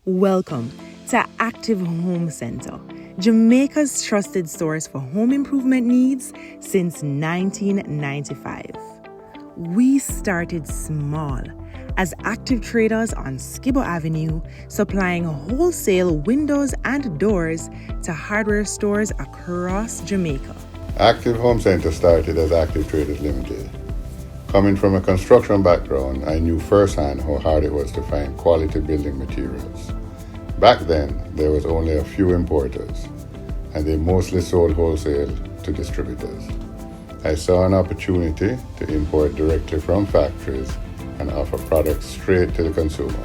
Welcome to Active Home Center, Jamaica's trusted source for home improvement needs since 1995. We started small as active traders on Skibbo Avenue, supplying wholesale windows and doors to hardware stores across Jamaica. Active Home Center started as Active Traders Limited. Coming from a construction background, I knew firsthand how hard it was to find quality building materials. Back then, there was only a few importers, and they mostly sold wholesale to distributors. I saw an opportunity to import directly from factories and offer products straight to the consumer.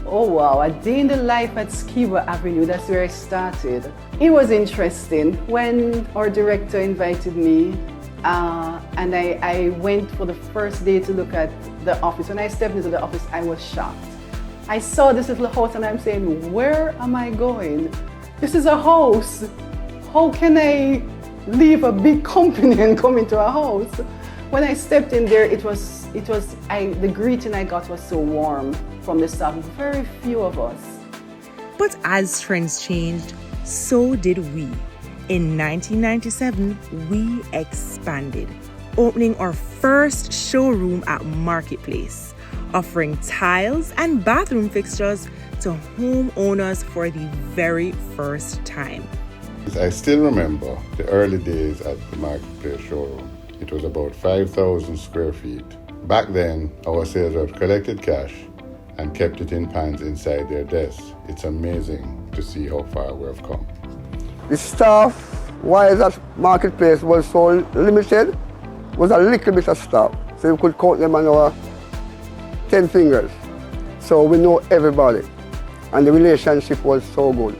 Oh wow, a day in the life at Skibbo Avenue, that's where I started. It was interesting when our director invited me and I went for the first day to look at the office. When I stepped into the office, I was shocked. I saw this little house and I'm saying, where am I going? This is a house. How can I leave a big company and come into a house? When I stepped in there, the greeting I got was so warm from the staff. Very few of us. But as trends changed, so did we. In 1997, we expanded, opening our first showroom at Marketplace, offering tiles and bathroom fixtures to homeowners for the very first time. I still remember the early days at the Marketplace showroom. It was about 5,000 square feet. Back then, our sales reps collected cash and kept it in pans inside their desks. It's amazing to see how far we have come. The staff, why that Marketplace was so limited, was a little bit of staff. So you could count them on our 10 fingers. So we know everybody. And the relationship was so good.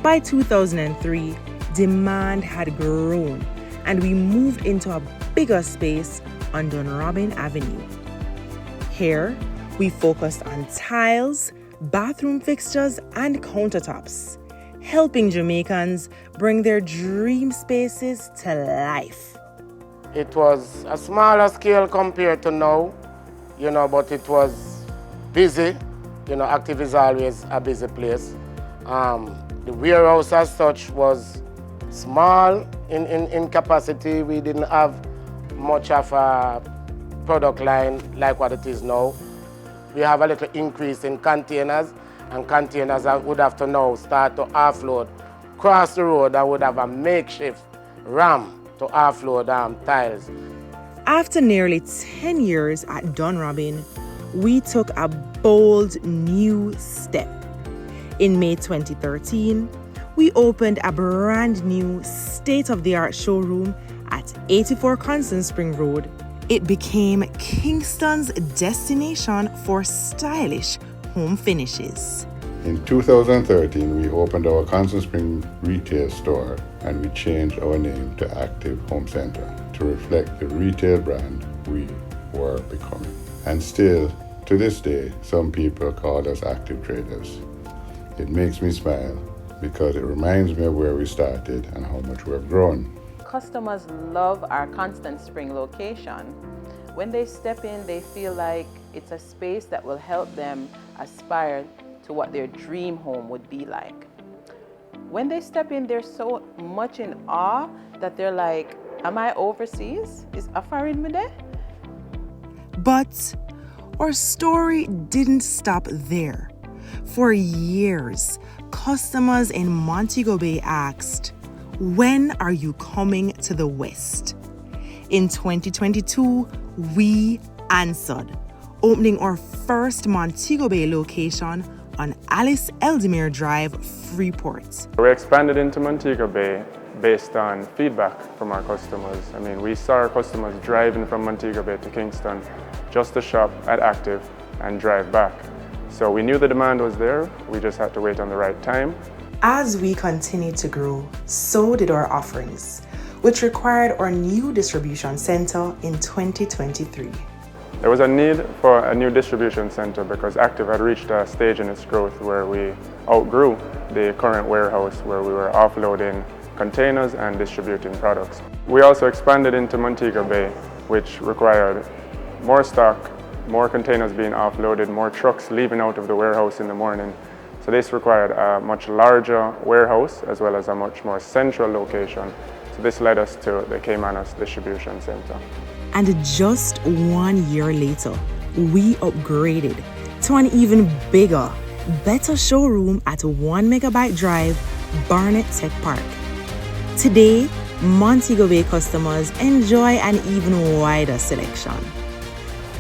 By 2003, demand had grown and we moved into a bigger space on Dunrobin Avenue. Here, we focused on tiles, bathroom fixtures, and countertops, helping Jamaicans bring their dream spaces to life. It was a smaller scale compared to now, but it was busy. Active is always a busy place. The warehouse as such was small in capacity. We didn't have much of a product line like what it is now. We have a little increase in containers, and containers would have to now start to offload across the road. I would have a makeshift ramp to offload tiles. After nearly 10 years at Dunrobin, we took a bold new step. In May 2013, we opened a brand new state-of-the-art showroom at 84 Constant Spring Road. It became Kingston's destination for stylish home finishes. In 2013, we opened our Constant Spring retail store and we changed our name to Active Home Center to reflect the retail brand we were becoming. And still, to this day, some people call us active traders. It makes me smile because it reminds me of where we started and how much we have grown. Customers love our Constant Spring location. When they step in, they feel like it's a space that will help them aspire to what their dream home would be like. When they step in, they're so much in awe that they're like, am I overseas? Is a foreign me there? But our story didn't stop there. For years, customers in Montego Bay asked, when are you coming to the West? In 2022, we answered, opening our first Montego Bay location on Alice Eldemere Drive, Freeport. We expanded into Montego Bay based on feedback from our customers. We saw our customers driving from Montego Bay to Kingston just to shop at Active and drive back. So we knew the demand was there, we just had to wait on the right time. As we continued to grow, so did our offerings, which required our new distribution center in 2023. There was a need for a new distribution center because Active had reached a stage in its growth where we outgrew the current warehouse where we were offloading containers and distributing products. We also expanded into Montego Bay, which required more stock, more containers being offloaded, more trucks leaving out of the warehouse in the morning. So this required a much larger warehouse as well as a much more central location. So this led us to the Caymanas Distribution Center. And just 1 year later, we upgraded to an even bigger, better showroom at 1 Megabyte Drive, Barnet Tech Park. Today, Montego Bay customers enjoy an even wider selection.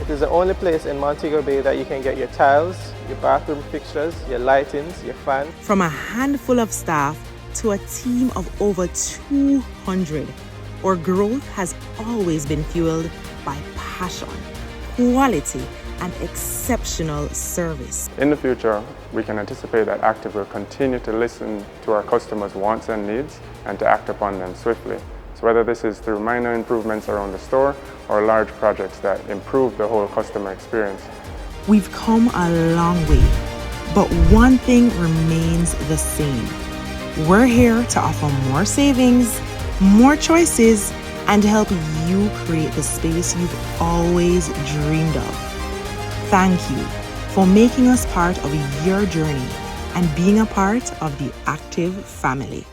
It is the only place in Montego Bay that you can get your tiles, your bathroom fixtures, your lightings, your fans. From a handful of staff to a team of over 200, our growth has always been fueled by passion, quality, and exceptional service. In the future, we can anticipate that Active will continue to listen to our customers' wants and needs and to act upon them swiftly. So whether this is through minor improvements around the store or large projects that improve the whole customer experience. We've come a long way, but one thing remains the same. We're here to offer more savings, more choices, and help you create the space you've always dreamed of. Thank you for making us part of your journey and being a part of the Active family.